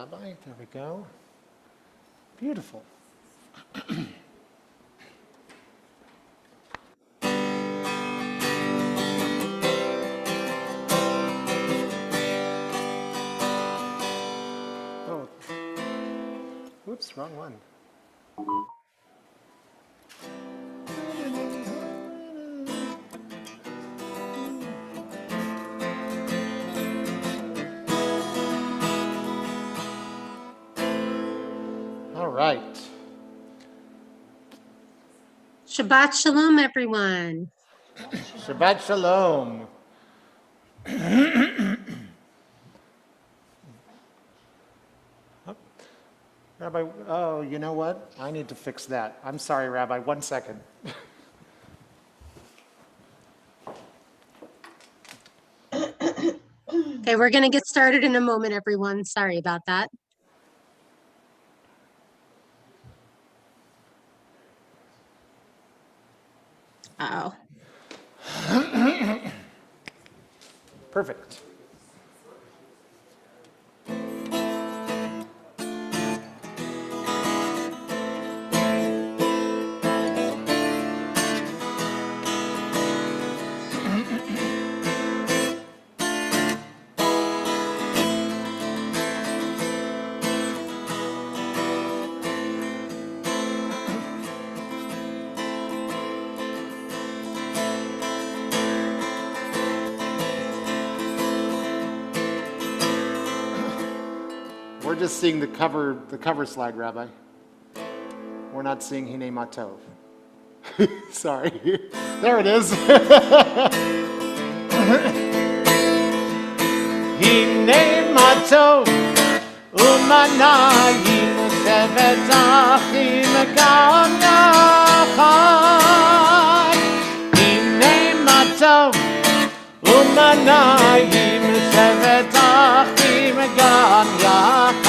Rabbi. There we go. Beautiful. Oh, oops, wrong one. All right. Shabbat Shalom, everyone. Shabbat Shalom. Rabbi, oh, you know what? I need to fix that. I'm sorry, Rabbi, 1 second. Okay, we're going to get started in a moment, everyone. Sorry about that. Uh-oh. Perfect. We're just seeing the cover slide, Rabbi. We're not seeing Hine Matov. Sorry. There it is. Hine Matov umanayim shevet achim gam yachad. Hine Matov umanayim shevet achim gam yachad.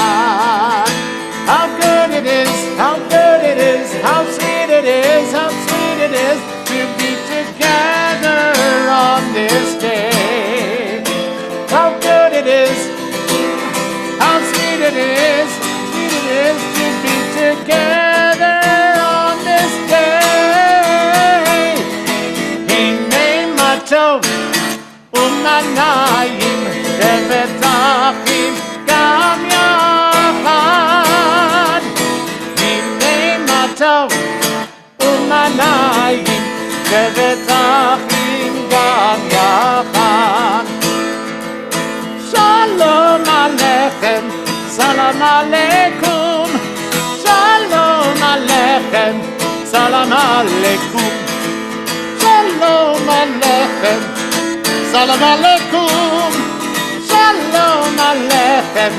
How good it is, how good it is, how sweet it is, how sweet it is to be together on this day. How good it is, how sweet it is to be together on this day. Hine matov umanayim shevet achim gam yachad. Hine matov umanayim shevet achim gam yachad. Shalom Aleichem, Salam Aleikum. Shalom Aleichem, Salam Aleikum. Shalom Aleichem, Salam Aleikum. Shalom Aleichem,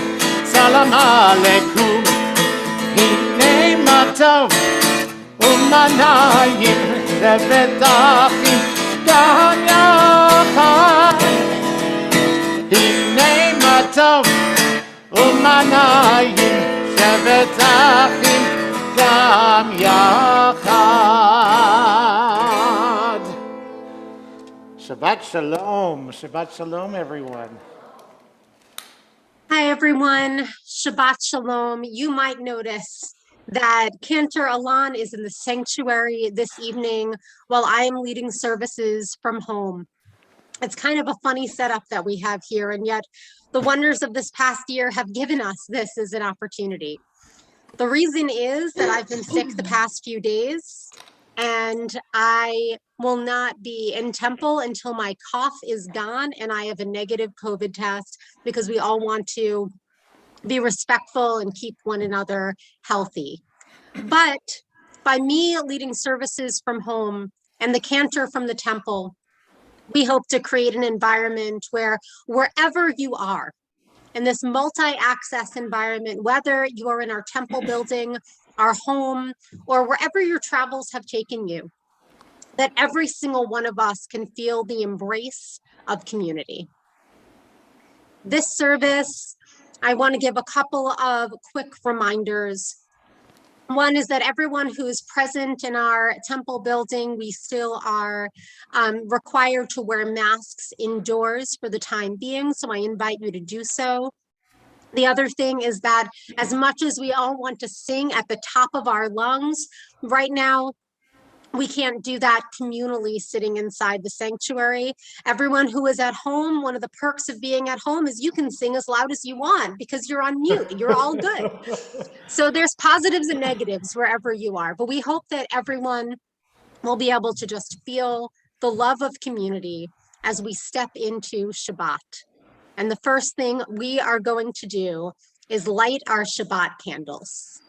Salam Aleikum. Hine matov umanayim shevet achim gam yachad. Hine matov umanayim shevet achim gam yachad. Shabbat shalom. Shabbat shalom, everyone. Hi, everyone. Shabbat Shalom. You might notice that Cantor Alon is in the sanctuary this evening while I am leading services from home. It's kind of a funny setup that we have here, and yet the wonders of this past year have given us this as an opportunity. The reason is that I've been sick the past few days, and I will not be in temple until my cough is gone and I have a negative COVID test, because we all want to be respectful and keep one another healthy. But by me leading services from home and the cantor from the temple, we hope to create an environment where wherever you are in this multi-access environment, whether you are in our temple building, our home, or wherever your travels have taken you, that every single one of us can feel the embrace of community. This service, I want to give a couple of quick reminders. One is that everyone who is present in our temple building, we still are required to wear masks indoors for the time being, so I invite you to do so. The other thing is that as much as we all want to sing at the top of our lungs, right now, we can't do that communally sitting inside the sanctuary. Everyone who is at home, one of the perks of being at home is you can sing as loud as you want because you're on mute. You're all good. So there's positives and negatives wherever you are, but we hope that everyone will be able to just feel the love of community as we step into Shabbat. And the first thing we are going to do is light our Shabbat candles.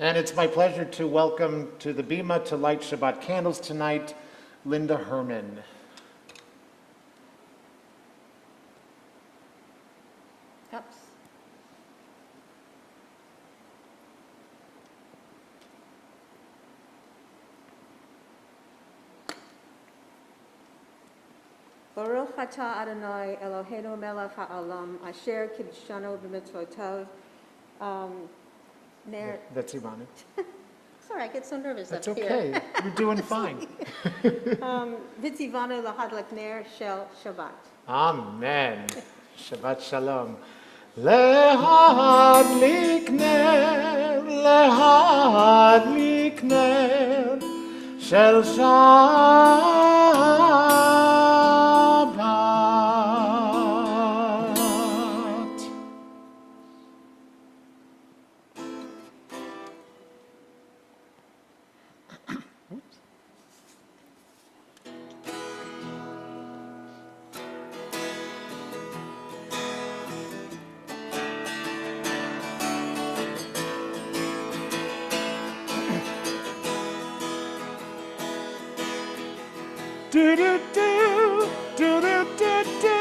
And it's my pleasure to welcome to the Bima to light Shabbat candles tonight, Linda Herman. Oops. Baruch atah Adonai Eloheinu melech ha'olam asher kiddushanu b'mitzvotav. That's Ivana. Sorry, I get so nervous That's up okay. here. You're doing fine. Vitzivanu lahadlak ner shel Shabbat. Amen. Shabbat shalom. Lehadlik ner shel Shabbat. Do do do do do do do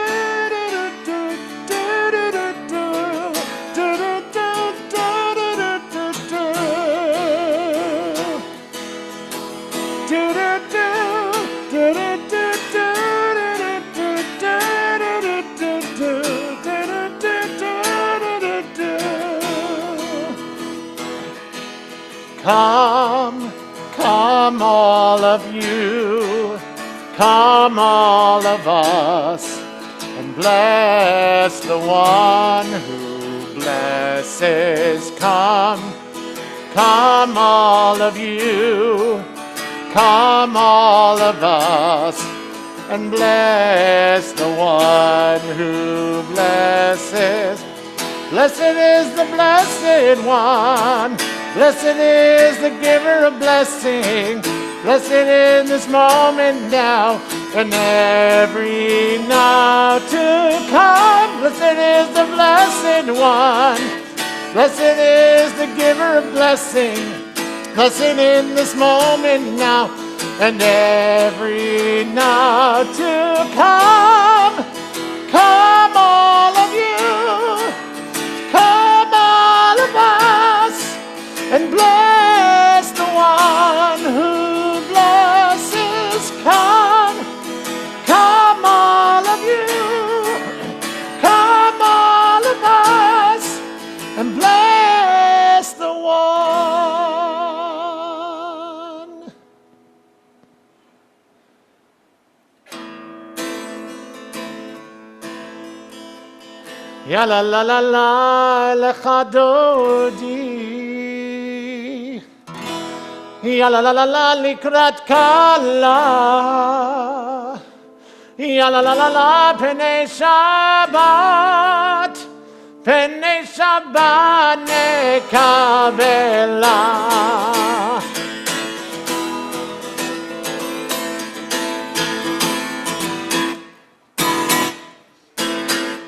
Come, come all of you, come all of us, and bless the one who blesses. Come, come all of you, come all of us, and bless the one who blesses. Blessed is the blessed one. Blessed is the giver of blessing. Blessed in this moment now and every now to come. Blessed is the blessed one. Blessed is the giver of blessing. Blessed in this moment now and every now to come. Come all of you. Come all of us. And bless the one who blesses. Come, come all of you, come all of us, and bless the one. Ya la la la la lecha dodi. Ya la la la la likrat kala. Ya la la la la penei Shabbat. Penei Shabbat nekabela.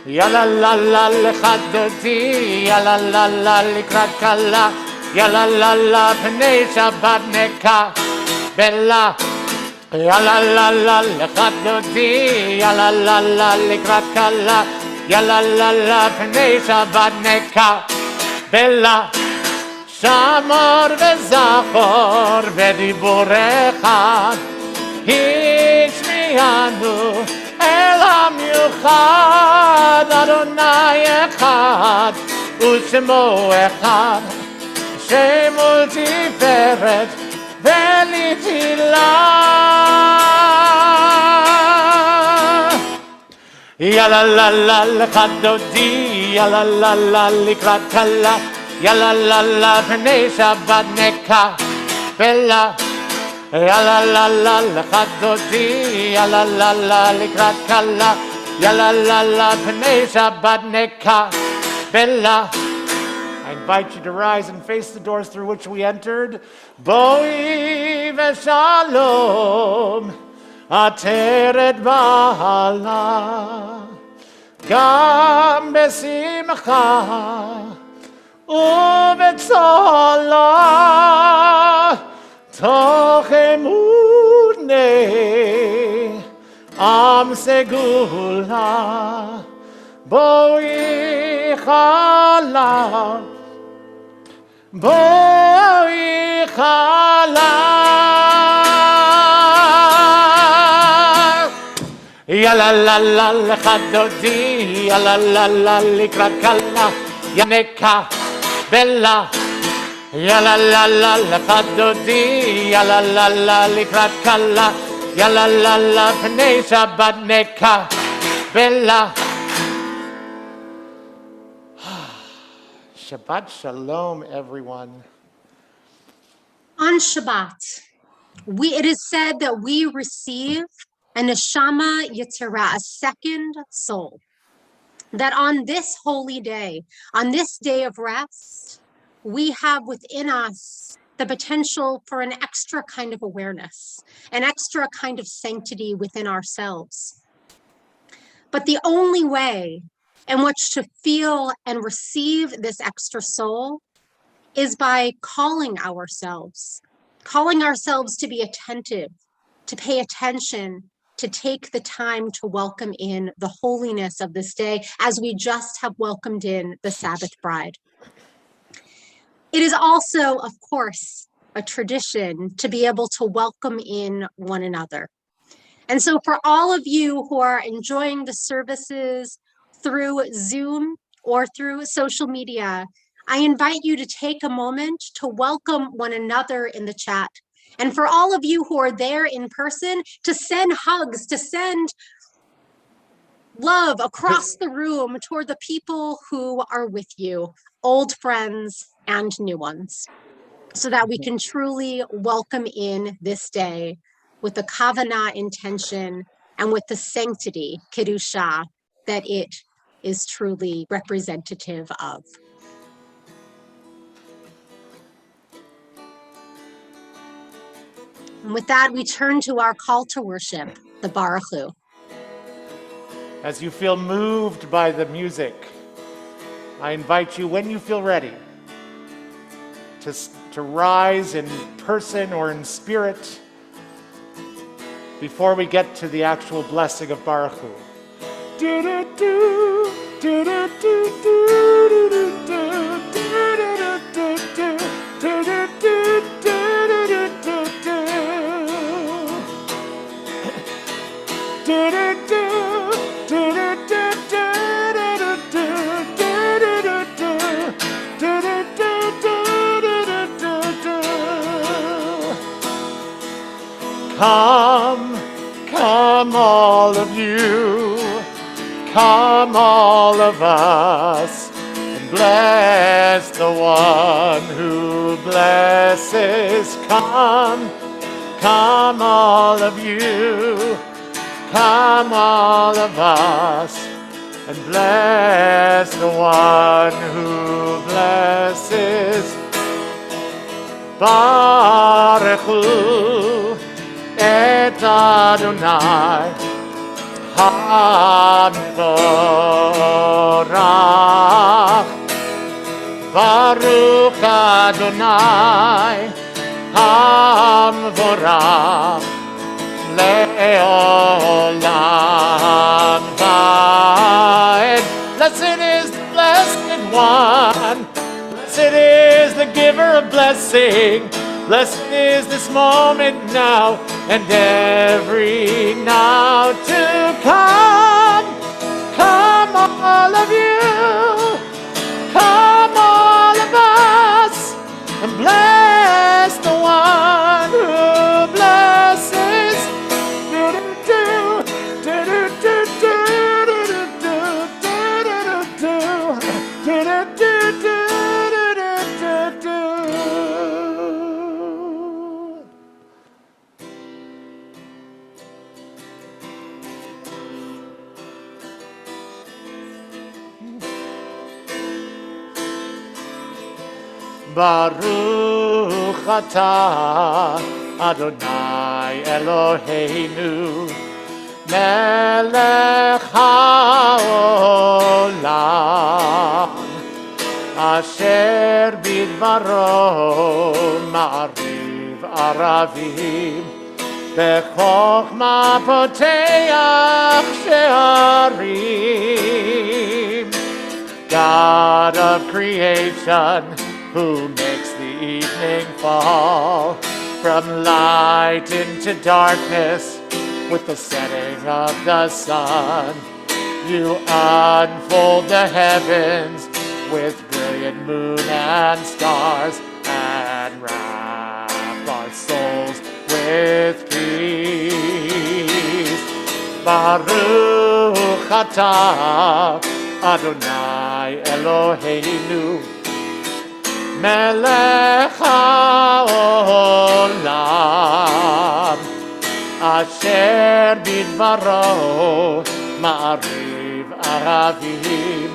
Ya la la la lechadoti. Ya la la la likrat kala. Ya la la la penei Shabbat nekabela. Ya la la la lechadoti. Ya la la la likrat kala. Ya la la la penei Shabbat nekabela. Shamor vezachor vediborecha. Hishmianu el hamiuchad. Adonai echad u'shemo echad. Shemul tiferet velitilah. Ya la la la lechadodi. ya la la la likrat kala, ya la la la pnei Shabbat neka bella, ya la la la lechat dodi, ya la la la likrat kala, ya la la la pnei Shabbat neka bella. I invite you to rise and face the doors through which we entered. Boi v'shalom, ateret ba'ala, gam besimcha, u'betzola, toch emunei, am segula, boi chala, boi chala, ya la la la lechat dodi, ya la la la likrat kala, ya neka bella, ya la la la lechat dodi, ya la la la likrat kala, ya la la la pnei Shabbat neka bella. Shabbat Shalom, everyone. On Shabbat, it is said that we receive a neshama yitzhara, a second soul. That on this holy day, on this day of rest, we have within us the potential for an extra kind of awareness, an extra kind of sanctity within ourselves. But the only way in which to feel and receive this extra soul is by calling ourselves to be attentive, to pay attention, to take the time to welcome in the holiness of this day as we just have welcomed in the Sabbath bride. It is also, of course, a tradition to be able to welcome in one another. And so for all of you who are enjoying the services through Zoom or through social media, I invite you to take a moment to welcome one another in the chat. And for all of you who are there in person, to send hugs, to send love across the room toward the people who are with you, old friends and new ones, so that we can truly welcome in this day with the kavanah intention and with the sanctity, kedusha, that it is truly representative of. And with that, we turn to our call to worship, the Baruch Hu. As you feel moved by the music, I invite you, when you feel ready, to rise in person or in spirit before we get to the actual blessing of Baruch Hu. Come, come all of you, come all of us, and bless the one who blesses. Come, come all of you, come all of us, and bless the one who blesses. Baruch Hu et Adonai HaMevorach. Baruch Adonai HaMevorach le'olam va'ed. Blessed is the blessed one. Blessed is the giver of blessing. Blessed is this moment now and every now to come. Come all of you, come all of us, and bless the one who blesses. Baruch atah Adonai Eloheinu melech haolam asher bidvaro ma'ariv aravim bechokma poteach she'arim. God of creation, who makes the evening fall from light into darkness with the setting of the sun. You unfold the heavens with brilliant moon and stars and wrap our souls with peace. Baruch atah Adonai Eloheinu melech haolam asher bidvaro ma'ariv aravim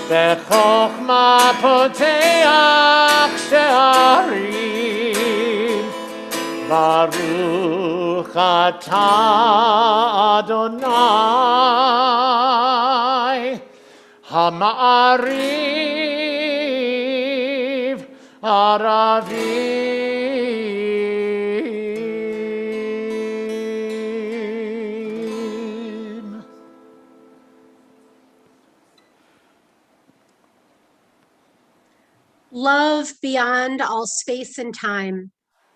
bechokma poteach she'arim. Baruch atah Adonai Hama'ariv Aravim. Love beyond all space and time.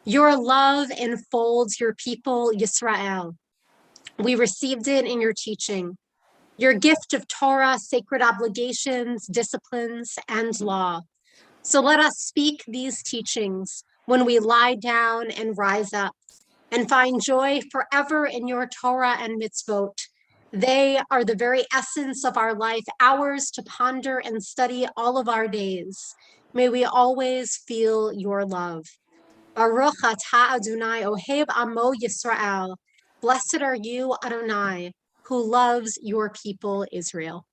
Your love enfolds your people, Yisrael. We received it in your teaching, your gift of Torah, sacred obligations, disciplines, and law. So let us speak these teachings when we lie down and rise up, and find joy forever in your Torah and mitzvot. They are the very essence of our life, ours to ponder and study all of our days. May we always feel your love. Baruch atah Adonai ohev amo Yisrael. Blessed are you, Adonai, who loves your people, Israel.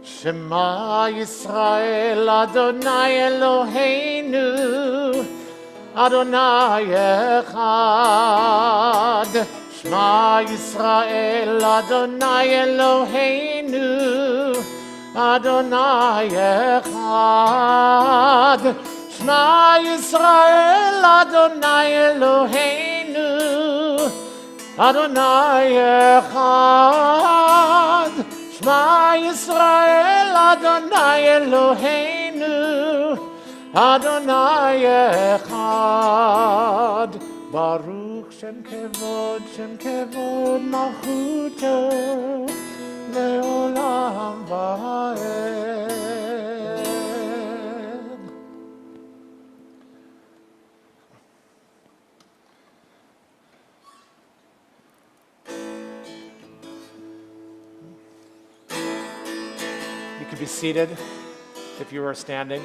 Shema Yisrael Adonai Eloheinu Adonai echad. Shema Yisrael Adonai Eloheinu Adonai echad. Shema Yisrael Adonai Eloheinu Adonai echad. Shema Yisrael Adonai Eloheinu Adonai echad. Baruch Shem Kevod Malchuto Leolam Vaed. You could be seated if you were standing.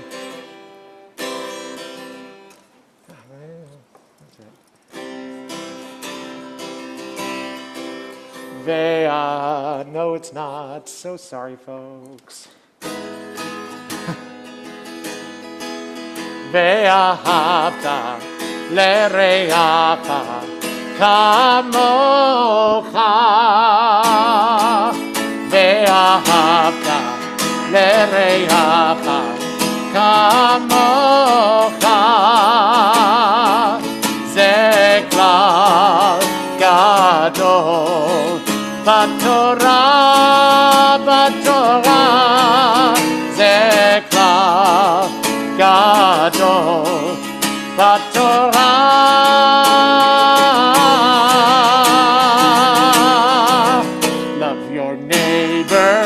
No, it's not. So sorry, folks. Ve'ahavta lereacha kamocha. Ve'ahavta lereacha kamocha. Ze klal gadol Batorah, ze klal gadol Batorah. Love your neighbor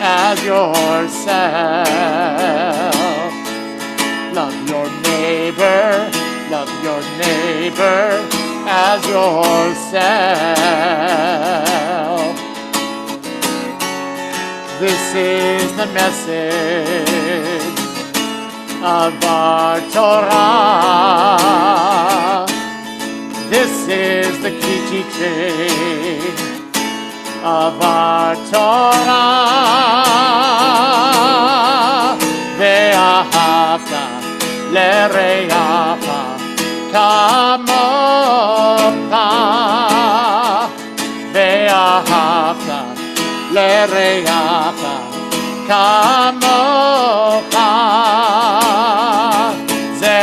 as yourself. Love your neighbor as yourself. This is the message of our Torah. This is the key teaching of our Torah. Ve'ahavta l'reacha kamocha. Ve'ahavta l'reacha kamocha. Ze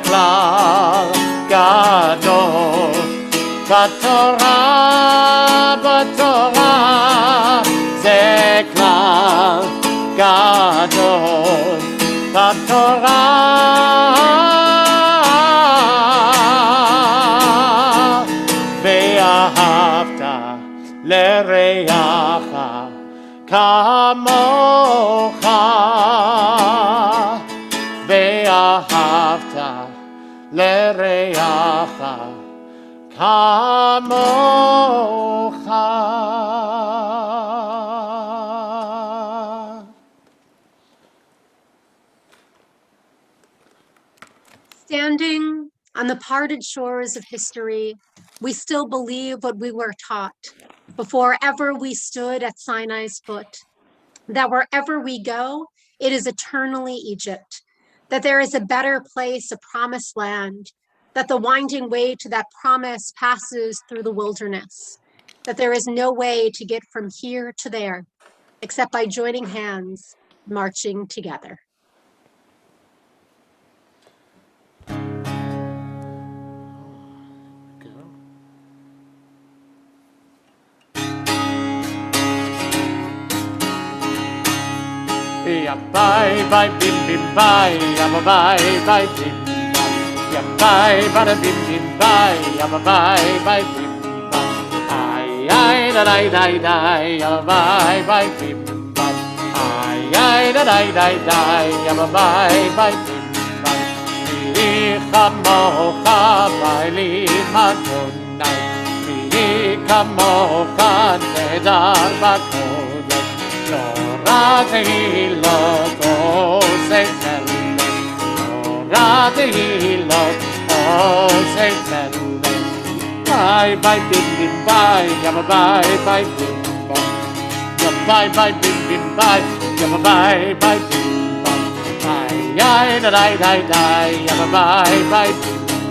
klal gadol בתורה, זה כלל גדול בתורה. ואהבת לרעך כמוך, ואהבת לרעך כמוך. Standing on the parted shores of history, we still believe what we were taught before ever we stood at Sinai's foot, that wherever we go, it is eternally Egypt, that there is a better place, a promised land, that the winding way to that promise passes through the wilderness, that there is no way to get from here to there, except by joining hands, marching together. Ya bye bye bim bim bye, ya bye bye bim bye, ya bye bye bim bim bye, ya bye bye bim bye, ay ay da da da da, ya bye bye bim bye, ay ay da da da da, ya bye bye bim bye. Li chamocha li madonai, li chamocha nedar bakodesh. Torah tehilot osei melech, Torah tehilot osei melech. Bye bye bim bim bye, yabba bye bye bim bye, yabba bye bye bim bim bye, yabba bye bye bim bye. Ay ay da da da da, yabba bye bye bim bye.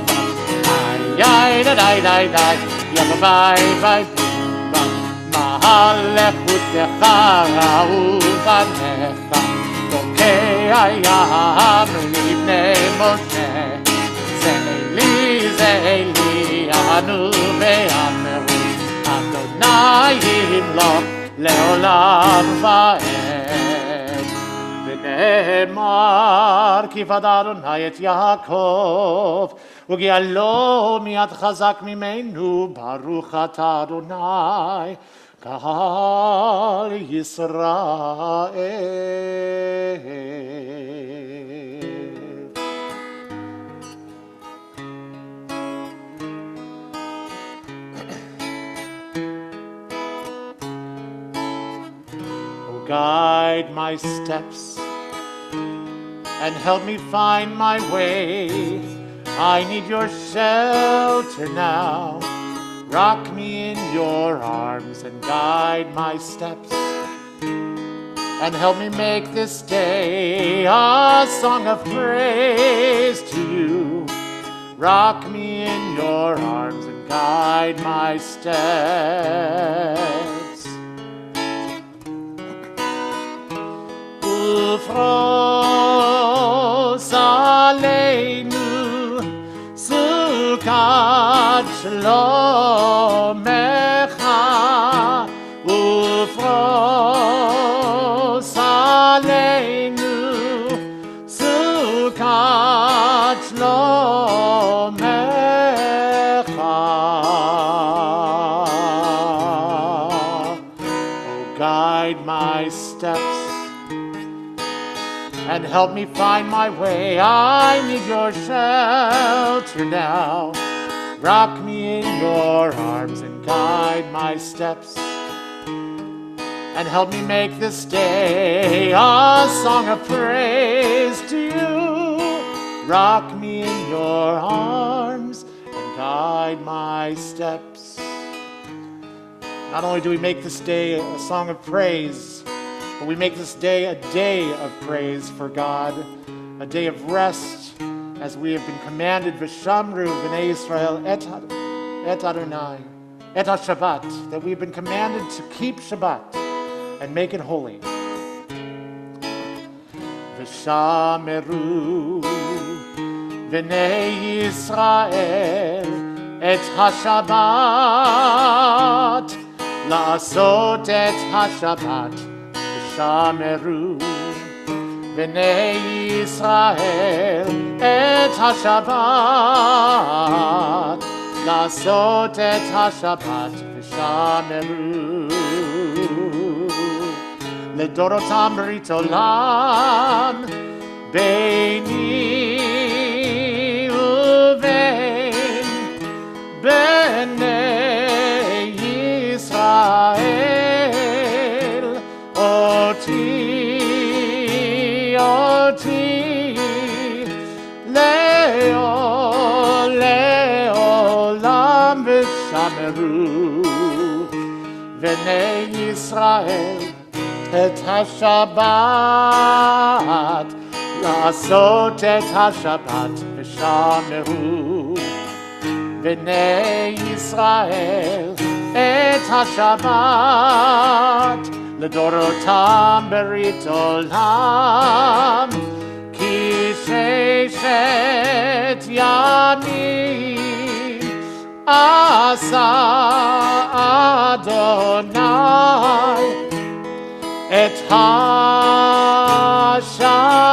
Ay ay da da da da, yabba bye bye bim bye. הלכותך ובניך, תוקע ים לבני משה. זה לי, אנו ואמרו, אדוני ימלוך לעולם ועד. ונאמר, כי פדה אדוני את יעקב, וגאלו מיד חזק ממנו, ברוך אתה אדוני קהל ישראל. Oh, guide my steps and help me find my way. I need your shelter now. Rock me in your arms and guide my steps, and help me make this day a song of praise to you. Rock me in your arms and guide my steps. Ufros aleinu Sukat shlomecha, ufros aleinu Sukat shlomecha. Oh, guide my steps and help me find my way. I need your shelter now. Rock me in your arms and guide my steps, and help me make this day a song of praise to you. Rock me in your arms and guide my steps. Not only do we make this day a song of praise, but we make this day a day of praise for God, a day of rest, as we have been commanded, V'shamru b'nei Yisrael et Adonai, et ha-Shabbat, that we've been commanded to keep Shabbat and make it holy. V'shameru b'nei Yisrael et ha-Shabbat, la'asot et ha-Shabbat, v'shameru b'nei Yisrael et ha-Shabbat, la'asot et ha-Shabbat v'shameru. Ledorotam brit olam beini uvein b'nei Yisrael oti לעולם ושמרו בני ישראל את השבת, לעשות את השבת ושמרו בני ישראל את השבת, לדורותם ברית עולם, כי ששת ימים עשה אדוני את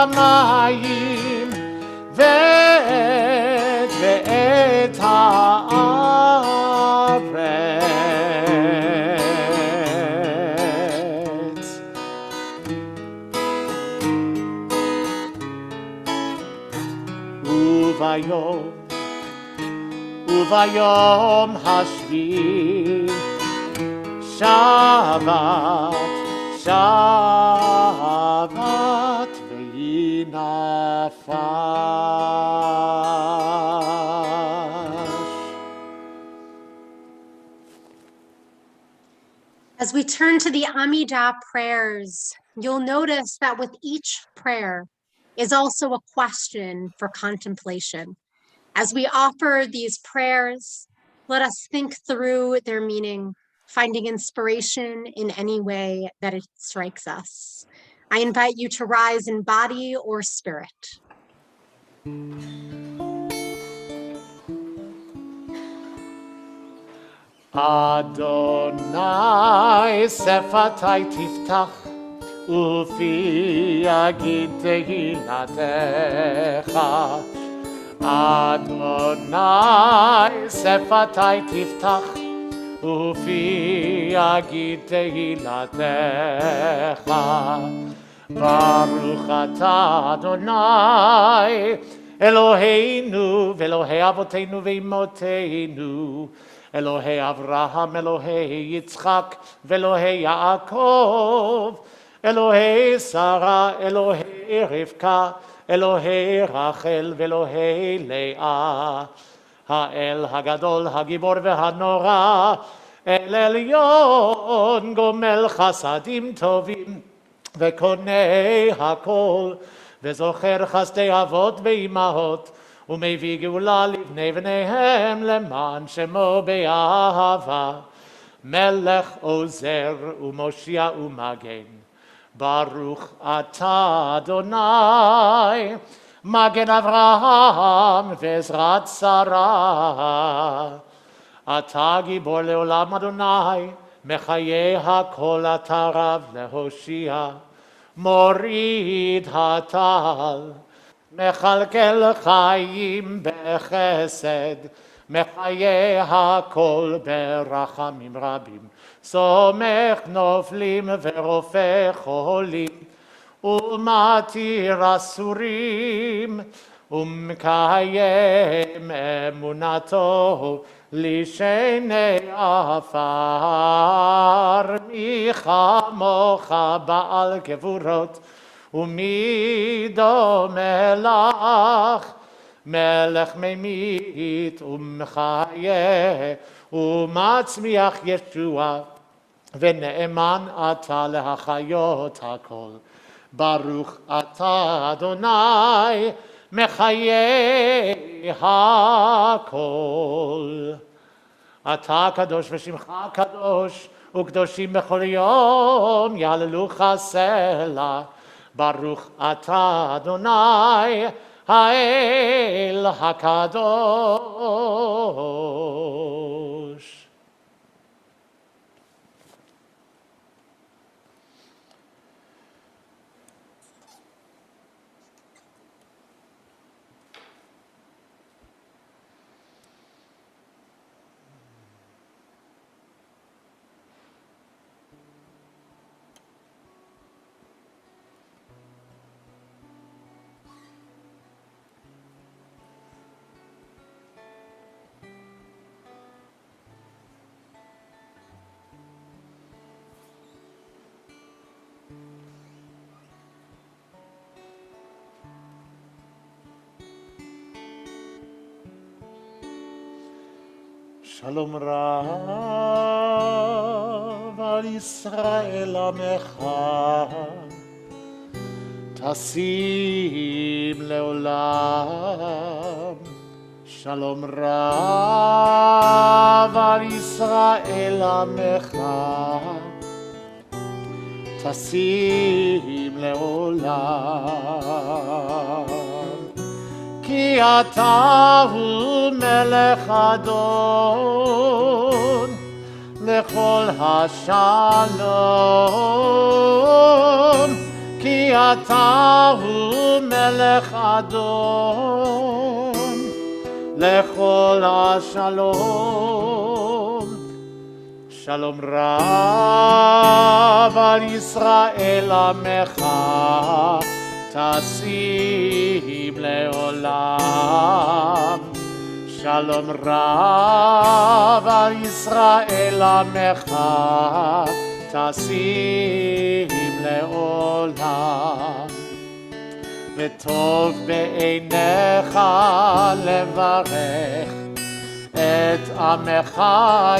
השמיים ואת הארץ. וביום השביעי שבת ויהי נפש. As we turn to the Amidah prayers, you'll notice that with each prayer is also a question for contemplation. As we offer these prayers, let us think through their meaning, finding inspiration in any way that it strikes us. I invite you to rise in body or spirit. Adonai sefatai tiftach ufi yagid tehilatecha. Adonai sefatai tiftach ufi yagid tehilatecha. Baruch atah Adonai Eloheinu ve'Elohei avoteinu ve'imotenu, Elohei Avraham, Elohei Yitzchak, ve'Elohei Yaakov, Elohei Sarah, Elohei Rivka, Elohei Rachel, ve'Elohei Leah, Ha'el Hagadol, Hagibor ve'Hanora, El Elyon, Gomel Chasadim Tovim, ve'Konei Hakol, ve'Zocher Chasdei Avot ve'Imahot, ומביא גאולה לבני בניהם למען שמו באהבה, מלך עוזר ומושיע ומגן. ברוך אתה אדוני, מגן אברהם ועזרת שרה. אתה גיבור לעולם אדוני, מחיי הכל אתה רב להושיע, מוריד הטל. מכלכל חיים בחסד, מחיי הכל ברחמים רבים, סומך נופלים ורופא חולים, ומתיר אסורים, ומקיים אמונתו לשני עפר. מי כמוך בעל גבורות, ומי דומה לך מלך ממית ומחיה ומצמיח ישועה ונאמן אתה להחיות הכל. ברוך אתה אדוני מחיי הכל. אתה קדוש ושמך קדוש וקדושים בכל יום יהללוך סלה. ברוך אתה אדוני האל הקדוש. שלום רב על ישראל עמך, תשים לעולם. שלום רב על ישראל עמך, תשים לעולם. כי אתה הוא מלך אדון לכל השלום. כי אתה הוא מלך אדון לכל השלום. שלום רב על ישראל עמך, תשים לעולם. שלום רב על ישראל עמך, תשים לעולם. וטוב בעיניך לברך את עמך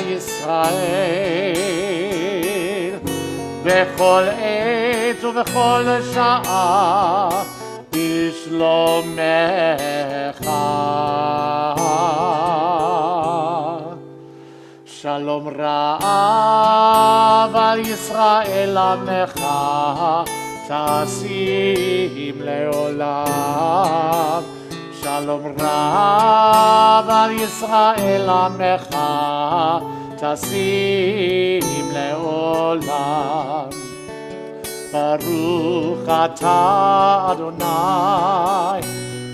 ישראל, בכל עת ובכל שעה בשלומך. שלום רב על ישראל עמך, תשים לעולם. שלום רב על ישראל עמך, תשים לעולם. ברוך אתה אדוני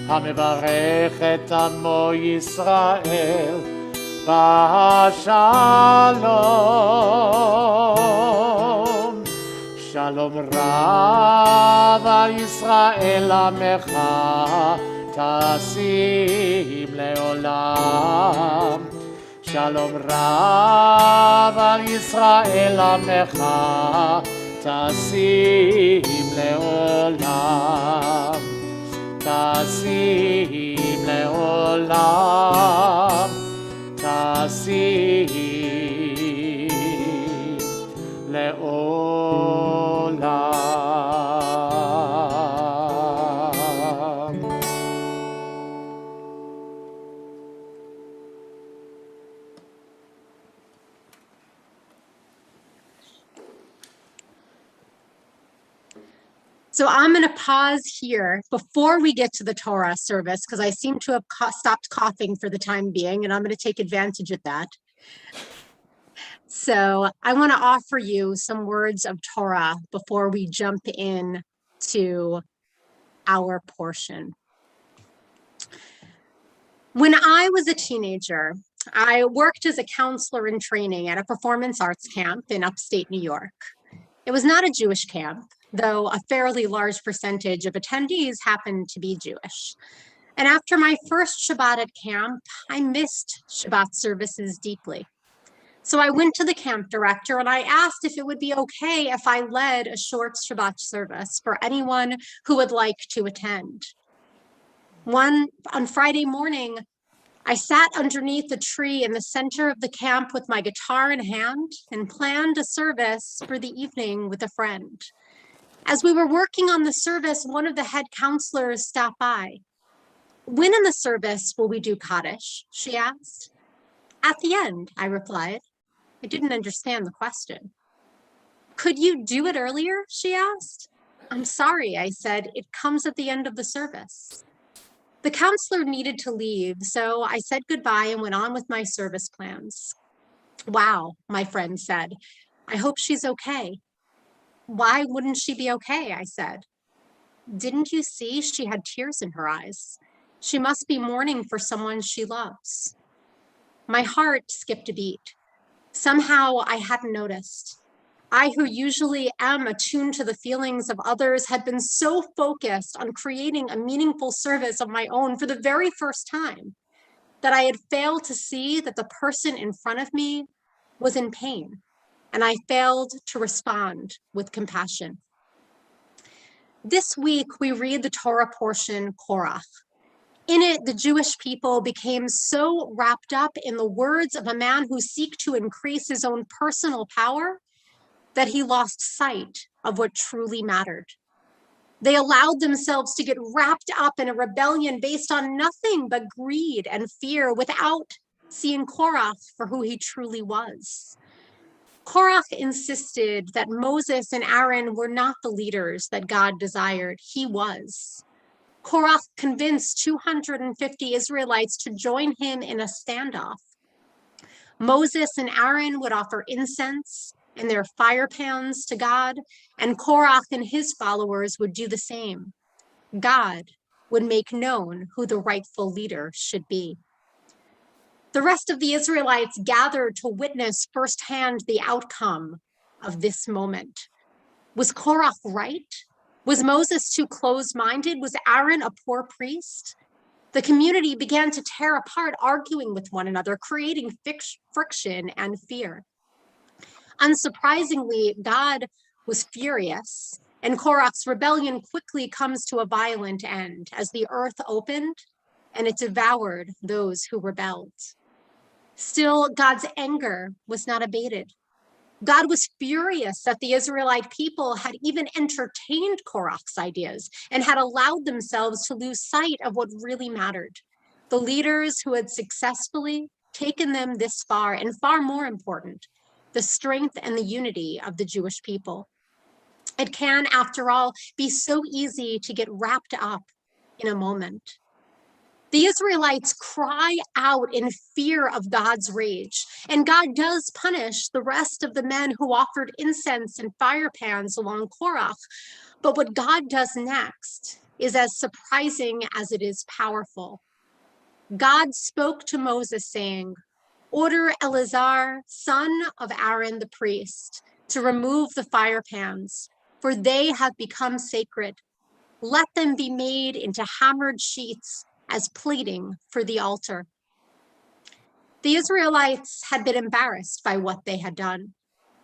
המברך את עמו ישראל בשלום. שלום רב על ישראל עמך, תשים לעולם. שלום רב על ישראל עמך, תשים לעולם. תשים לעולם. תשים לעולם. So I'm going to pause here before we get to the Torah service, because I seem to have stopped coughing for the time being, and I'm going to take advantage of that. So I want to offer you some words of Torah before we jump in to our portion. When I was a teenager, I worked as a counselor in training at a performance arts camp in upstate New York. It was not a Jewish camp, though a fairly large percentage of attendees happened to be Jewish. And after my first Shabbat at camp, I missed Shabbat services deeply. So I went to the camp director and I asked if it would be okay if I led a short Shabbat service for anyone who would like to attend. On Friday morning, I sat underneath a tree in the center of the camp with my guitar in hand and planned a service for the evening with a friend. As we were working on the service, one of the head counselors stopped by. "When in the service will we do Kaddish?" she asked. "At the end," I replied. I didn't understand the question. "Could you do it earlier?" she asked. "I'm sorry," I said. "It comes at the end of the service." The counselor needed to leave, so I said goodbye and went on with my service plans. "Wow," my friend said. "I hope she's okay." "Why wouldn't she be okay?" I said. "Didn't you see she had tears in her eyes? She must be mourning for someone she loves." My heart skipped a beat. Somehow I hadn't noticed. I, who usually am attuned to the feelings of others, had been so focused on creating a meaningful service of my own for the very first time that I had failed to see that the person in front of me was in pain, and I failed to respond with compassion. This week, we read the Torah portion, Korach. In it, the Jewish people became so wrapped up in the words of a man who seeks to increase his own personal power that he lost sight of what truly mattered. They allowed themselves to get wrapped up in a rebellion based on nothing but greed and fear without seeing Korach for who he truly was. Korach insisted that Moses and Aaron were not the leaders that God desired. He was. Korach convinced 250 Israelites to join him in a standoff. Moses and Aaron would offer incense and their fire pans to God, and Korach and his followers would do the same. God would make known who the rightful leader should be. The rest of the Israelites gathered to witness firsthand the outcome of this moment. Was Korach right? Was Moses too close-minded? Was Aaron a poor priest? The community began to tear apart, arguing with one another, creating friction and fear. Unsurprisingly, God was furious, and Korach's rebellion quickly comes to a violent end as the earth opened and it devoured those who rebelled. Still, God's anger was not abated. God was furious that the Israelite people had even entertained Korach's ideas and had allowed themselves to lose sight of what really mattered. The leaders who had successfully taken them this far, and far more important, the strength and the unity of the Jewish people. It can, after all, be so easy to get wrapped up in a moment. The Israelites cry out in fear of God's rage, and God does punish the rest of the men who offered incense and fire pans along Korach. But what God does next is as surprising as it is powerful. God spoke to Moses saying, "Order Eleazar, son of Aaron the priest, to remove the fire pans, for they have become sacred. Let them be made into hammered sheets as plating for the altar." The Israelites had been embarrassed by what they had done.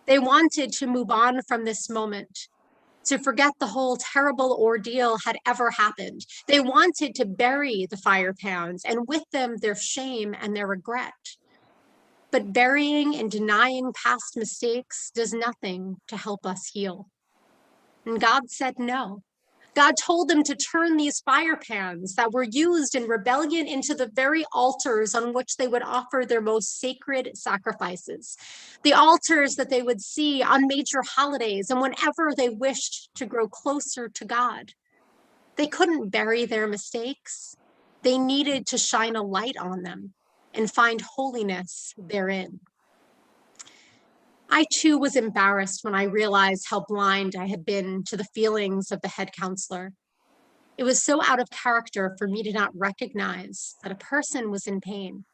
They wanted to move on from this moment, to forget the whole terrible ordeal had ever happened. They wanted to bury the fire pans, and with them their shame and their regret. But burying and denying past mistakes does nothing to help us heal. And God said no. God told them to turn these fire pans that were used in rebellion into the very altars on which they would offer their most sacred sacrifices, the altars that they would see on major holidays and whenever they wished to grow closer to God. They couldn't bury their mistakes. They needed to shine a light on them and find holiness therein. I too was embarrassed when I realized how blind I had been to the feelings of the head counselor. It was so out of character for me to not recognize that a person was in pain.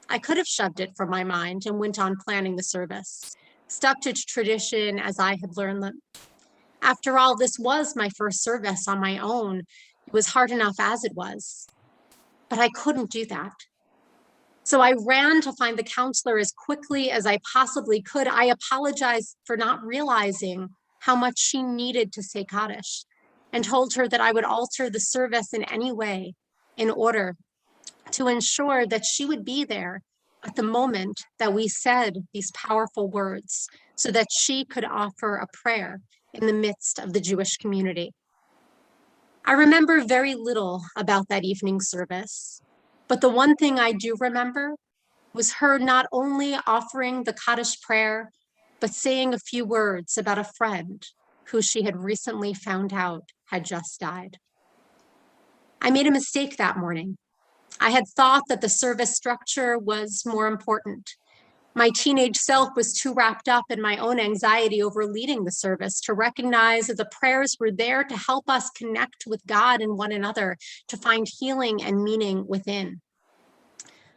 I could have shoved it from my mind and went on planning the service, stuck to tradition as I had learned them. After all, this was my first service on my own. It was hard enough as it was, but I couldn't do that. So I ran to find the counselor as quickly as I possibly could. I apologized for not realizing how much she needed to say Kaddish and told her that I would alter the service in any way in order to ensure that she would be there at the moment that we said these powerful words so that she could offer a prayer in the midst of the Jewish community. I remember very little about that evening service, but the one thing I do remember was her not only offering the Kaddish prayer, but saying a few words about a friend who she had recently found out had just died. I made a mistake that morning. I had thought that the service structure was more important. My teenage self was too wrapped up in my own anxiety over leading the service to recognize that the prayers were there to help us connect with God and one another, to find healing and meaning within.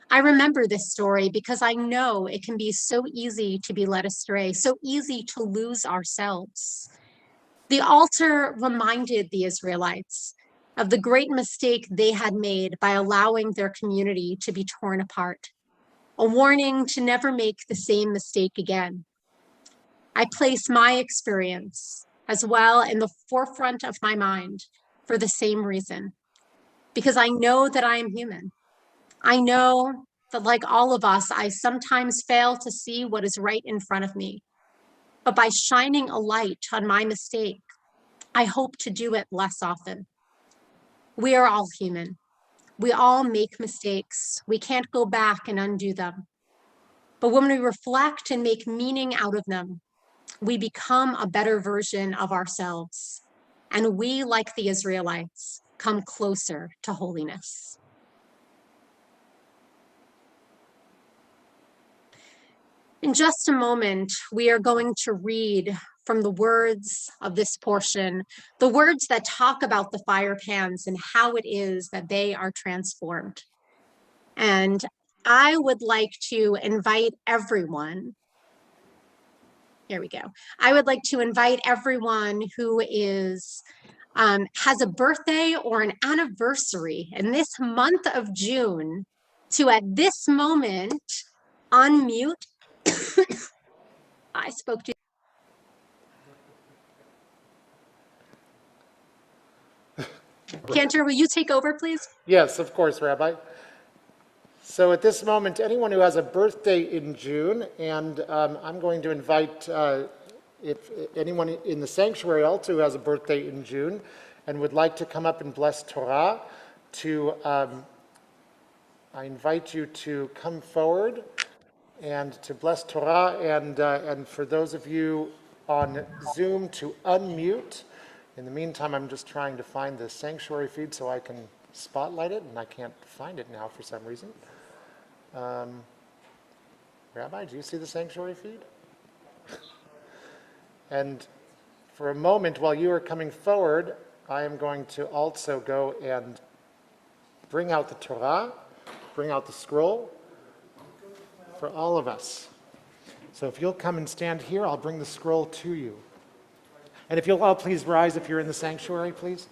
I remember this story because I know it can be so easy to be led astray, so easy to lose ourselves. The altar reminded the Israelites of the great mistake they had made by allowing their community to be torn apart, a warning to never make the same mistake again. I place my experience as well in the forefront of my mind for the same reason, because I know that I am human. I know that, like all of us, I sometimes fail to see what is right in front of me. But by shining a light on my mistake, I hope to do it less often. We are all human. We all make mistakes. We can't go back and undo them. But when we reflect and make meaning out of them, we become a better version of ourselves. And we, like the Israelites, come closer to holiness. In just a moment, we are going to read from the words of this portion, the words that talk about the fire pans and how it is that they are transformed. And I would like to invite everyone, here we go. I would like to invite everyone who is has a birthday or an anniversary in this month of June to, at this moment, unmute. I spoke to Cantor, will you take over, please? Yes, of course, Rabbi. So at this moment, anyone who has a birthday in June, and I'm going to invite if anyone in the sanctuary also who has a birthday in June and would like to come up and bless Torah, I invite you to come forward and to bless Torah, and for those of you on Zoom to unmute. In the meantime, I'm just trying to find the sanctuary feed so I can spotlight it, and I can't find it now for some reason. Rabbi, do you see the sanctuary feed? And for a moment, while you are coming forward, I am going to also go and bring out the Torah, bring out the scroll for all of us. So if you'll come and stand here, I'll bring the scroll to you. And if you'll all please rise if you're in the sanctuary, please.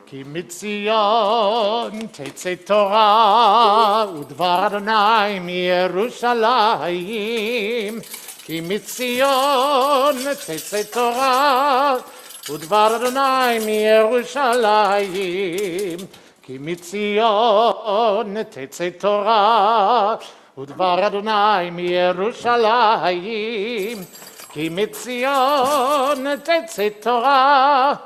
Ki mitzion tetzei Torah udvar Adonai miYerushalayim. Ki mitzion tetzei Torah udvar Adonai miYerushalayim. Ki mitzion tetzei Torah udvar Adonai miYerushalayim. Ki mitzion tetzei Torah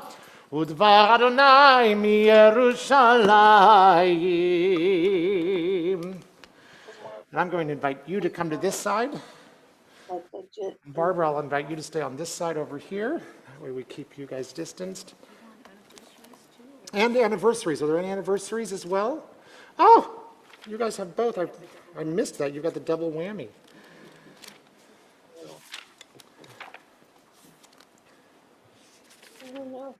udvar Adonai miYerushalayim. And I'm going to invite you to come to this side. Barbara, I'll invite you to stay on this side over here. That way we keep you guys distanced. And anniversaries. Are there any anniversaries as well? Oh, you guys have both. I missed that. You got the double whammy. I don't know.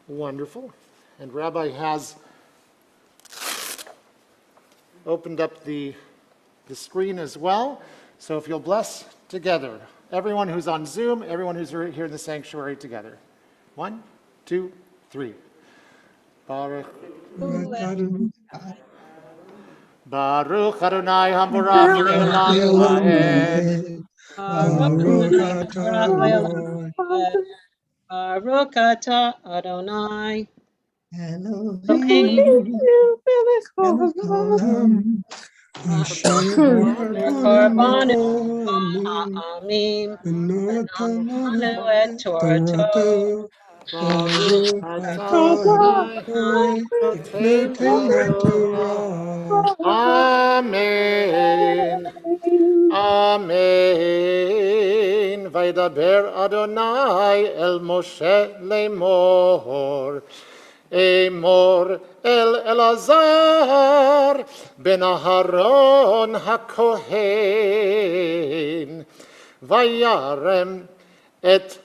Wonderful. And Rabbi has opened up the screen as well. So if you'll bless together, everyone who's on Zoom, everyone who's here in the sanctuary together. 1, 2, 3. Baruch. Baruch Adonai Haborach Le'olam Va'ed. Baruch atah Adonai Baruch atah Adonai Elohim melech haolam, asher Asher baranu korban kohanim, ha'amim v'natan v'natanu lanu et et Torato. Torato. Baruch Baruch atah atah Adonai, Eloheinu v'noten Torah. Amen. Amen. Vaydaber Adonai el Moshe lemor. Emor el Elazar ben Aharon hakohen. Vayarem et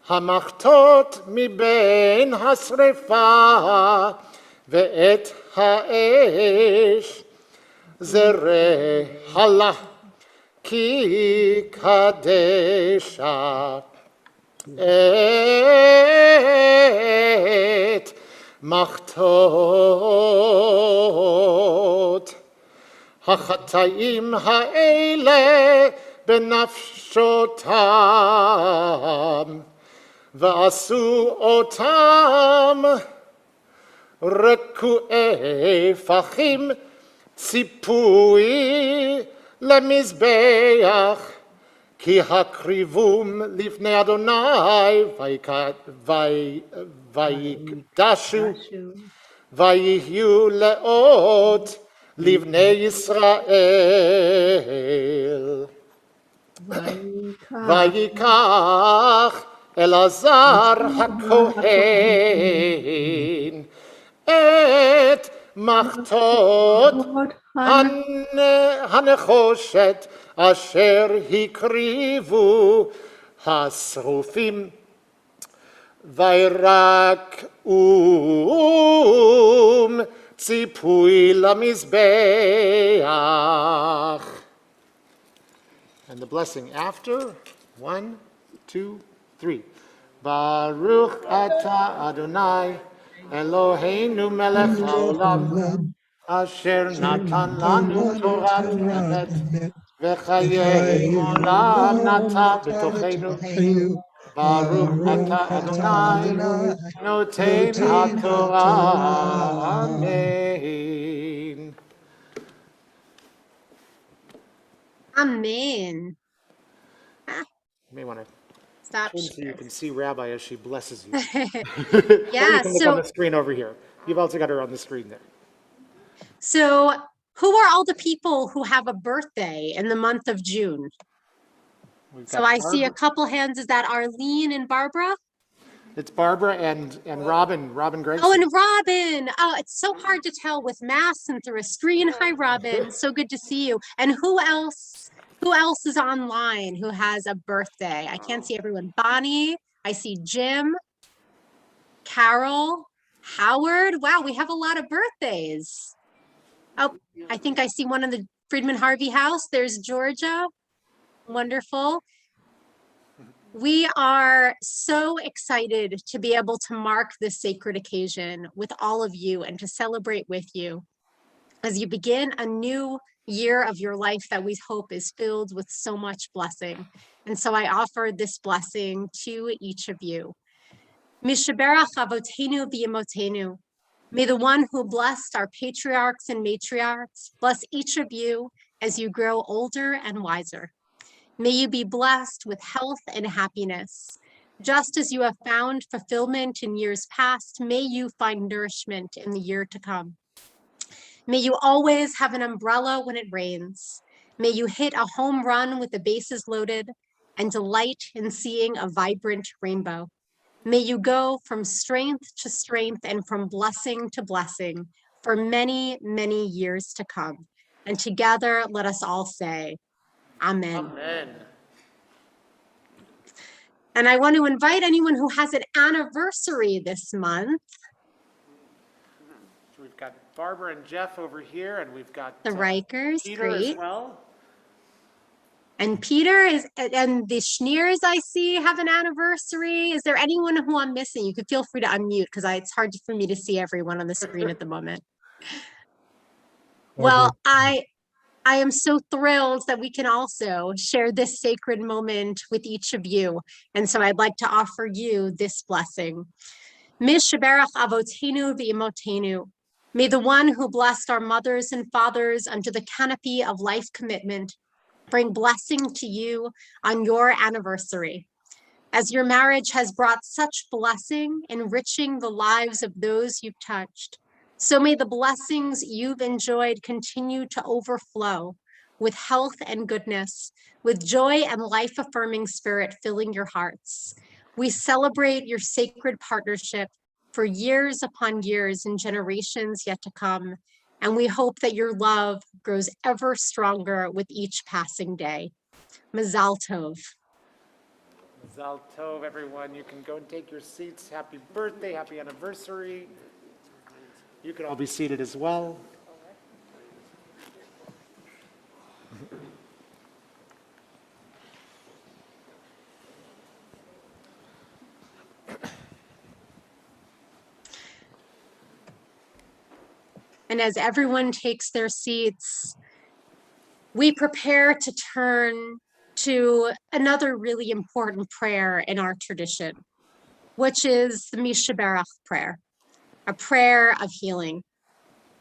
המחטות מבין השרפה ואת האש זרע לה כי קדשה את מחטות החטאים האלה בנפשותם ועשו אותם רקועי פחים ציפוי למזבח כי הקריבום לפני אדוני ויקדשו ויהיו לאות לבני ישראל ויקח אלעזר הכהן את מחטות הנחושת אשר הקריבו השרופים וירק ציפוי למזבח. And the blessing after. 1, 2, 3. Baruch atah Adonai Eloheinu melech haolam asher natan lanu Torah emet v'chayei olam nata b'tochenu. Baruch atah Adonai noten haTorah. Amen. Amen. You may want to Stop turn so you share. can see Rabbi as she blesses you. Or Yeah, you can look on so the screen over here. You've also got her on the screen there. so who are all the people who have a birthday in the month of June? We've So got I see a Barbara- couple hands. Is that Arlene and Barbara? It's Barbara and Robin Gregson. Oh, and Robin. Oh, it's so hard to tell with masks and through a screen. Hi, Robin. So good to see you. And who else? Who else is online who has a birthday? I can't see everyone. Bonnie. I see Jim, Carol, Howard. Wow, we have a lot of birthdays. Oh, I think I see one in the Friedman Harvey house. There's Georgia. Wonderful. We are so excited to be able to mark this sacred occasion with all of you and to celebrate with you as you begin a new year of your life that we hope is filled with so much blessing. And so I offer this blessing to each of you. Mishaberach avotenu v'yemotenu. May the one who blessed our patriarchs and matriarchs bless each of you as you grow older and wiser. May you be blessed with health and happiness. Just as you have found fulfillment in years past, may you find nourishment in the year to come. May you always have an umbrella when it rains. May you hit a home run with the bases loaded and delight in seeing a vibrant rainbow. May you go from strength to strength and from blessing to blessing for many, many years to come. And together, let us all say, Amen. Amen. And I want to invite anyone who has an anniversary this month. So we've got Barbara and Jeff over here, and we've got The Rikers, Peter as great. well. And Peter is, and the Schneers I see have an anniversary. Is there anyone who I'm missing? You could feel free to unmute because it's hard for me to see everyone on the screen at the moment. Well, I am so thrilled that we can also share this sacred moment with each of you. And so I'd like to offer you this blessing. Mishaberach avotenu v'imotenu. May the one who blessed our mothers and fathers under the canopy of life commitment bring blessing to you on your anniversary. As your marriage has brought such blessing, enriching the lives of those you've touched, so may the blessings you've enjoyed continue to overflow with health and goodness, with joy and life-affirming spirit filling your hearts. We celebrate your sacred partnership for years upon years and generations yet to come, and we hope that your love grows ever stronger with each passing day. Mazal Tov. Mazal Tov, everyone. You can go and take your seats. Happy birthday, happy anniversary. You can all be seated as well. And as everyone takes their seats, we prepare to turn to another really important prayer in our tradition, which is the Mishaberach prayer, a prayer of healing.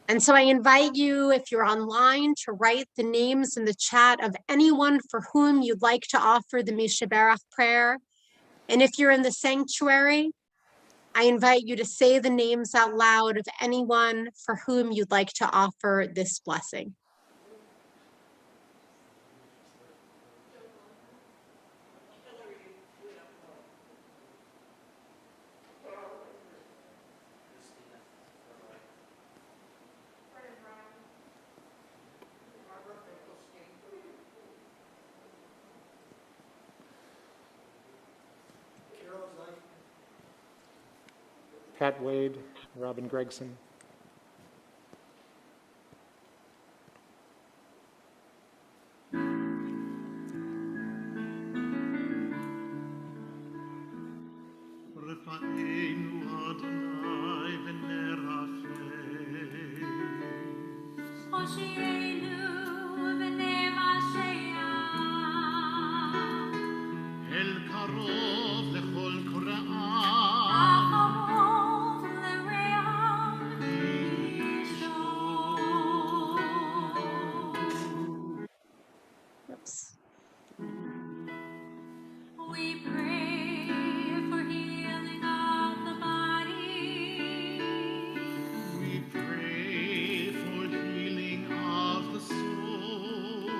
And so I invite you, if you're online, to write the names in the chat of anyone for whom you'd like to offer the Mishaberach prayer. And if you're in the sanctuary, I invite you to say the names out loud of anyone for whom you'd like to offer this blessing. Pat Wade, Robin Gregson. Oops. We pray for healing of the body. We pray for healing of the soul.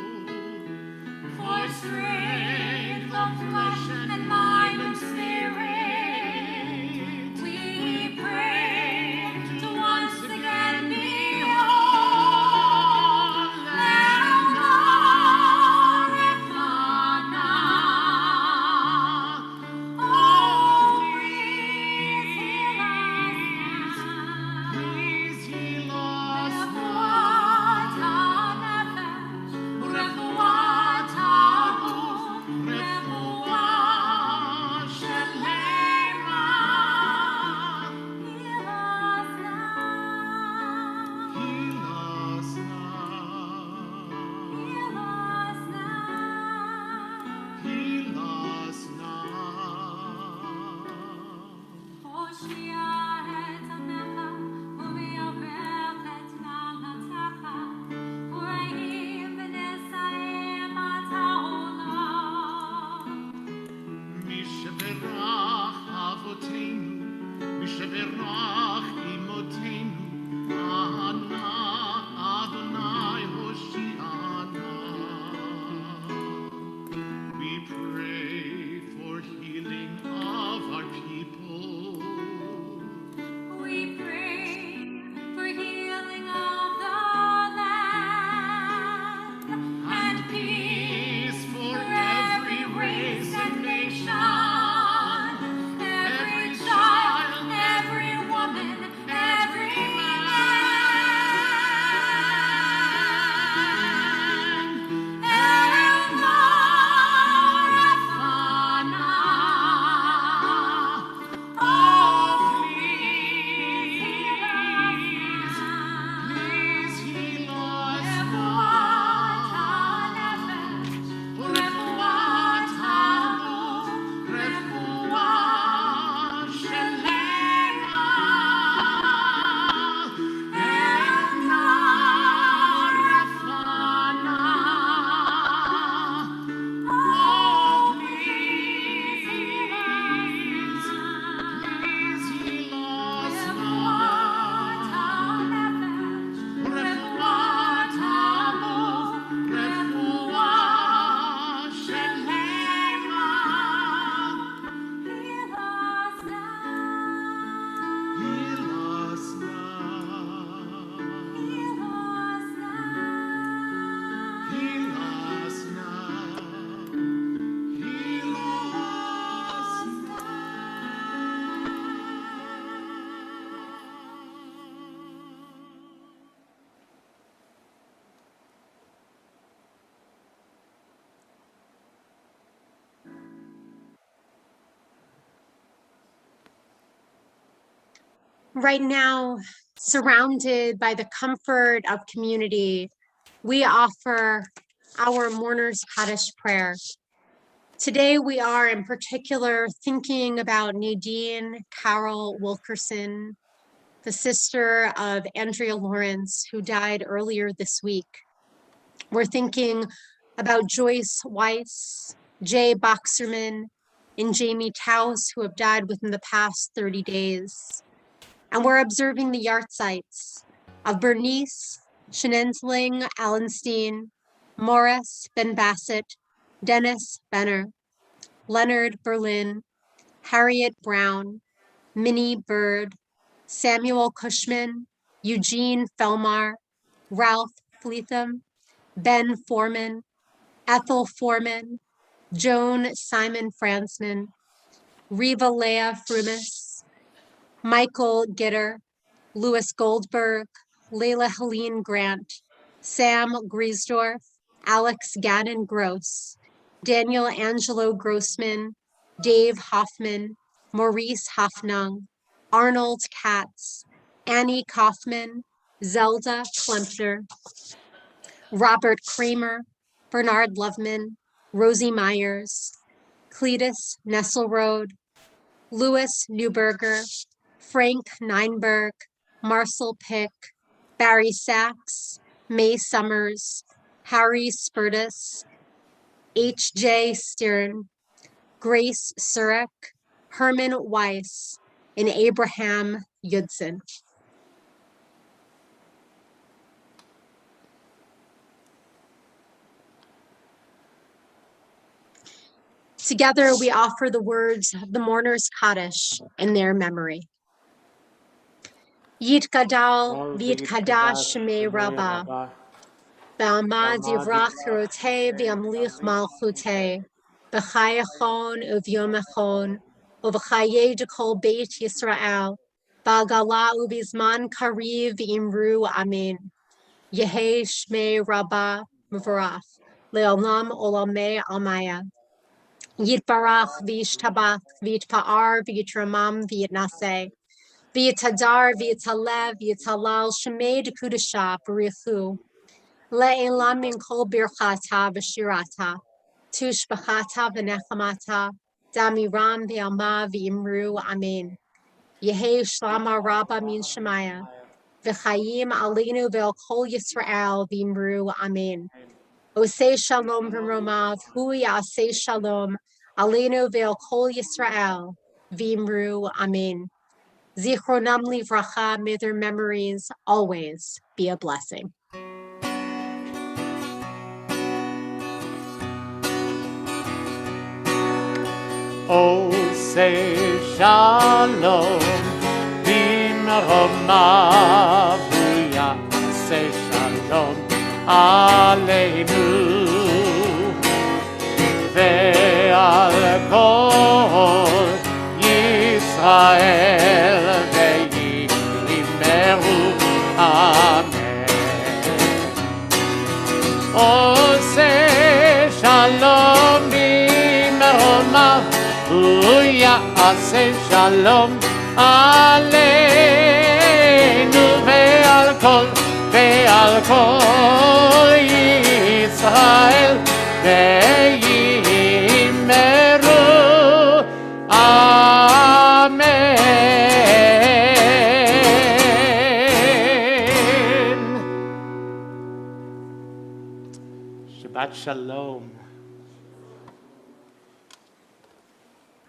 For strength of flesh and mind and spirit. We pray to once again be whole. We pray for healing of our people. We pray for healing of the land and peace for every race and nation, every child, every woman. Right now, surrounded by the comfort of community, we offer our Mourner's Kaddish prayer. Today, we are in particular thinking about Nadine Carol Wilkerson, the sister of Andrea Lawrence, who died earlier this week. We're thinking about Joyce Weiss, Jay Boxerman, and Jamie Taus, who have died within the past 30 days. And we're observing the yahrzeits of Bernice Schnenzling Allenstein, Morris Ben Bassett, Dennis Benner, Leonard Berlin, Harriet Brown, Minnie Bird, Samuel Cushman, Eugene Felmar, Ralph Fleetham, Ben Foreman, Ethel Foreman, Joan Simon Fransman, Reva Leah Frumis, Michael Gitter, Louis Goldberg, Layla Helene Grant, Sam Griesdorf, Alex Gannon Gross, Daniel Angelo Grossman, Dave Hoffman, Maurice Hoffnung, Arnold Katz, Annie Kaufman, Zelda Klempner, Robert Kramer, Bernard Loveman, Rosie Myers, Cletus Nesselrode, Louis Newberger, Frank Neinberg, Marcel Pick, Barry Sachs, May Summers, Harry Spurtis, H.J. Stern, Grace Surek, Herman Weiss, and Abraham Yudson. Together, we offer the words of the Mourner's Kaddish in their memory. Yitgadal v'yitkadash shmei Rabbah, Ba'amad yivrach chirotei v'yamlich malchutei, b'chayachon uvyom echon, u'v'chayei dekol beit Yisrael, ba'gala u'bizman kariv v'imru amen. Yehei shmei Rabbah mevorach, le'olam olamei almaya. Yitbarach v'yishtabach v'yitpa'ar v'yitramam v'yitnaseh. V'yitadar v'yitalev v'yitalal shemei dekudasha b'richu. Le'elam min kol birchata v'shirata. Tushbachata v'nechamata. Damiram v'yalma v'imru amen. Yehei shlama rabba min shemaya. V'chayim alinu v'el kol Yisrael v'imru amen. Osei shalom b'romav hu ya'asei shalom. Alinu ve'el kol Yisrael, v'imru amen. Zichronam livracha, may their memories always be a blessing. Osei shalom b'romav hu ya'asei shalom aleinu ve'al kol Yisrael ve'yimeru amen. Osei shalom b'romav hu ya'asei shalom aleinu ve'al kol Yisrael ve'yimeru amen. Shabbat shalom.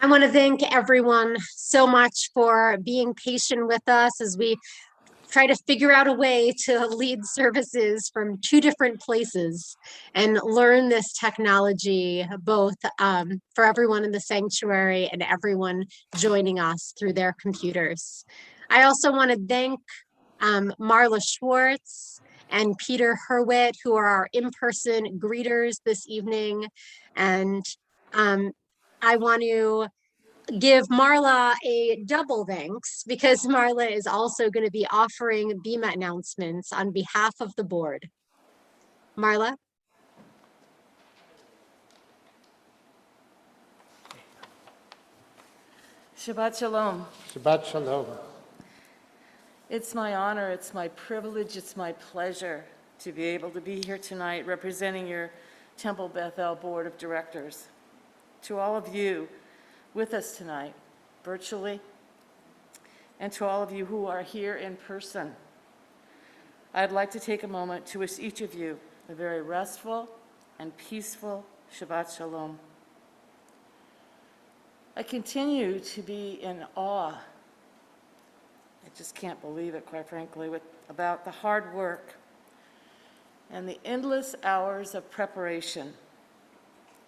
I want to thank everyone so much for being patient with us as we try to figure out a way to lead services from two different places and learn this technology, both for everyone in the sanctuary and everyone joining us through their computers. I also want to thank Marla Schwartz and Peter Hurwitz, who are our in-person greeters this evening. And I want to give Marla a double thanks because Marla is also going to be offering Bima announcements on behalf of the board. Marla? Shabbat Shalom. Shabbat shalom. It's my honor, it's my privilege, it's my pleasure to be able to be here tonight representing your Temple Bethel Board of Directors. To all of you with us tonight, virtually, and to all of you who are here in person, I'd like to take a moment to wish each of you a very restful and peaceful Shabbat Shalom. I continue to be in awe, I just can't believe it, quite frankly, about the hard work and the endless hours of preparation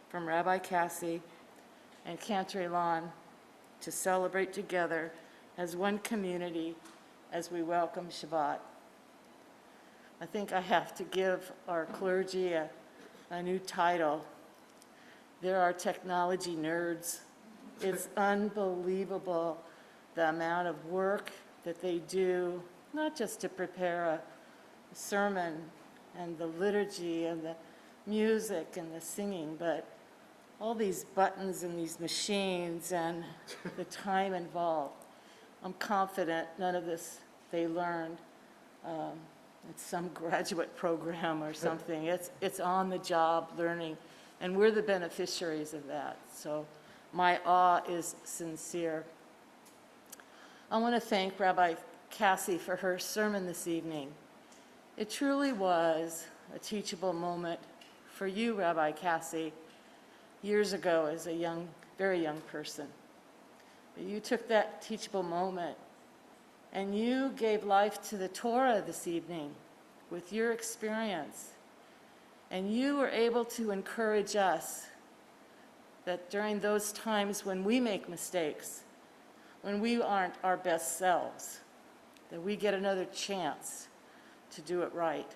from Rabbi Cassie and Cantor Elon to celebrate together as one community as we welcome Shabbat. I think I have to give our clergy a new title. They're our technology nerds. It's unbelievable the amount of work that they do, not just to prepare a sermon and the liturgy and the music and the singing, but all these buttons and these machines and the time involved. I'm confident none of this they learned at some graduate program or something. It's on-the-job learning, and we're the beneficiaries of that. So my awe is sincere. I want to thank Rabbi Cassie for her sermon this evening. It truly was a teachable moment for you, Rabbi Cassie, years ago as a very young person. But you took that teachable moment and you gave life to the Torah this evening with your experience. And you were able to encourage us that during those times when we make mistakes, when we aren't our best selves, that we get another chance to do it right.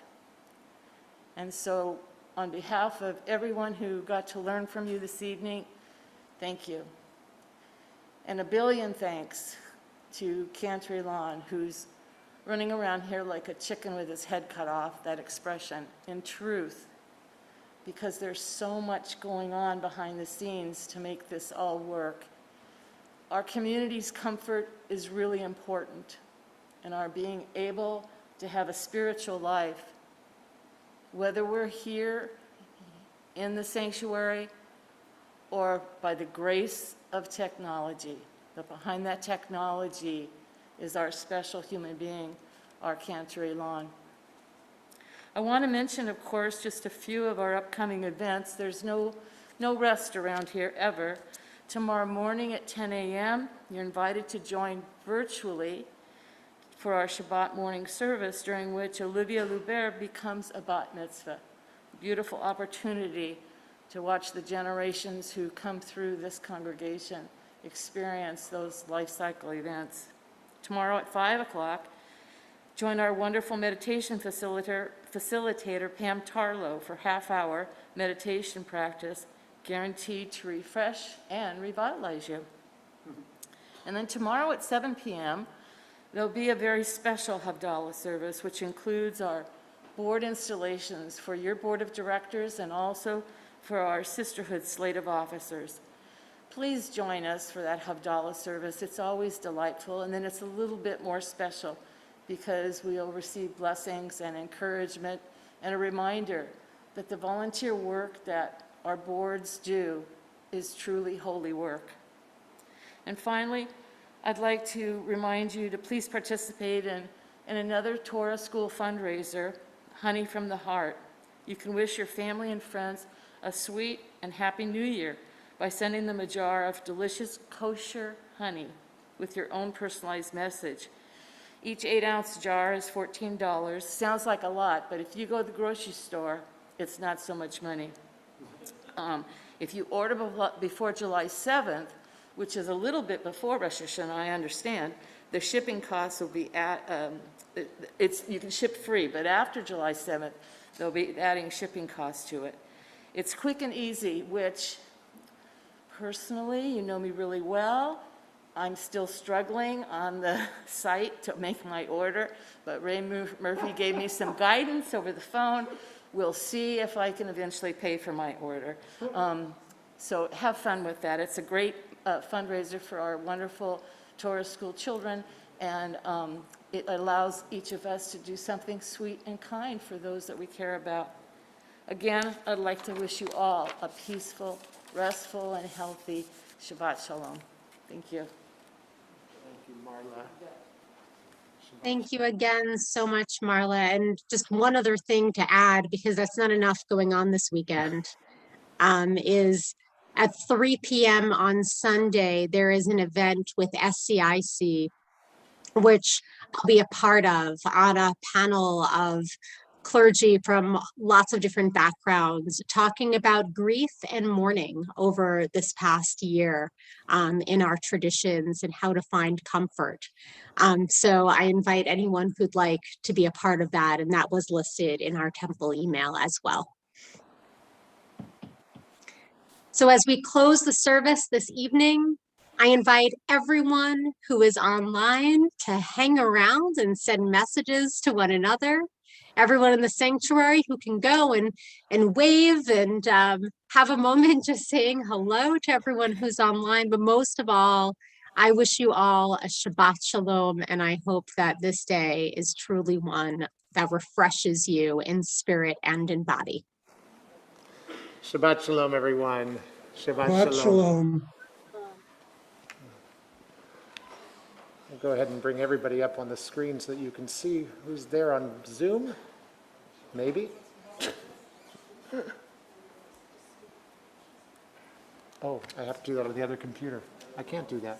And so on behalf of everyone who got to learn from you this evening, thank you. And a billion thanks to Cantor Elon, who's running around here like a chicken with his head cut off, that expression, in truth, because there's so much going on behind the scenes to make this all work. Our community's comfort is really important, and our being able to have a spiritual life, whether we're here in the sanctuary or by the grace of technology. But behind that technology is our special human being, our Cantor Elon. I want to mention, of course, just a few of our upcoming events. There's no rest around here ever. Tomorrow morning at 10 a.m., you're invited to join virtually for our Shabbat morning service, during which Olivia Lubert becomes a bat mitzvah. Beautiful opportunity to watch the generations who come through this congregation experience those life cycle events. Tomorrow at 5 o'clock, join our wonderful meditation facilitator Pam Tarlow for half-hour meditation practice, guaranteed to refresh and revitalize you. And then tomorrow at 7 p.m., there'll be a very special Havdalah service, which includes our board installations for your board of directors and also for our sisterhood slate of officers. Please join us for that Havdalah service. It's always delightful, and then it's a little bit more special because we'll receive blessings and encouragement and a reminder that the volunteer work that our boards do is truly holy work. And finally, I'd like to remind you to please participate in another Torah School fundraiser, Honey from the Heart. You can wish your family and friends a sweet and happy New Year by sending them a jar of delicious kosher honey with your own personalized message. Each 8-ounce jar is $14. Sounds like a lot, but if you go to the grocery store, it's not so much money. If you order before July 7th, which is a little bit before Rosh Hashanah, I understand, the shipping costs will be you can ship free, but after July 7th, they'll be adding shipping costs to it. It's quick and easy, which personally, you know me really well, I'm still struggling on the site to make my order, but Ray Murphy gave me some guidance over the phone. We'll see if I can eventually pay for my order. So have fun with that. It's a great fundraiser for our wonderful Torah school children, and it allows each of us to do something sweet and kind for those that we care about. Again, I'd like to wish you all a peaceful, restful, and healthy Shabbat Shalom. Thank you. Thank you, Marla. Thank you again so much, Marla. And just one other thing to add, because that's not enough going on this weekend, is at 3 p.m. on Sunday, there is an event with SCIC, which I'll be a part of, on a panel of clergy from lots of different backgrounds talking about grief and mourning over this past year in our traditions and how to find comfort. So I invite anyone who'd like to be a part of that, and that was listed in our temple email as well. So as we close the service this evening, I invite everyone who is online to hang around and send messages to one another. Everyone in the sanctuary who can go and wave and have a moment just saying hello to everyone who's online. But most of all, I wish you all a Shabbat Shalom, and I hope that this day is truly one that refreshes you in spirit and in body. Shabbat Shalom, everyone. Shabbat Shabbat Shalom. Shalom. I'll go ahead and bring everybody up on the screen so that you can see who's there on Zoom. Maybe. Oh, I have to do that on the other computer. I can't do that.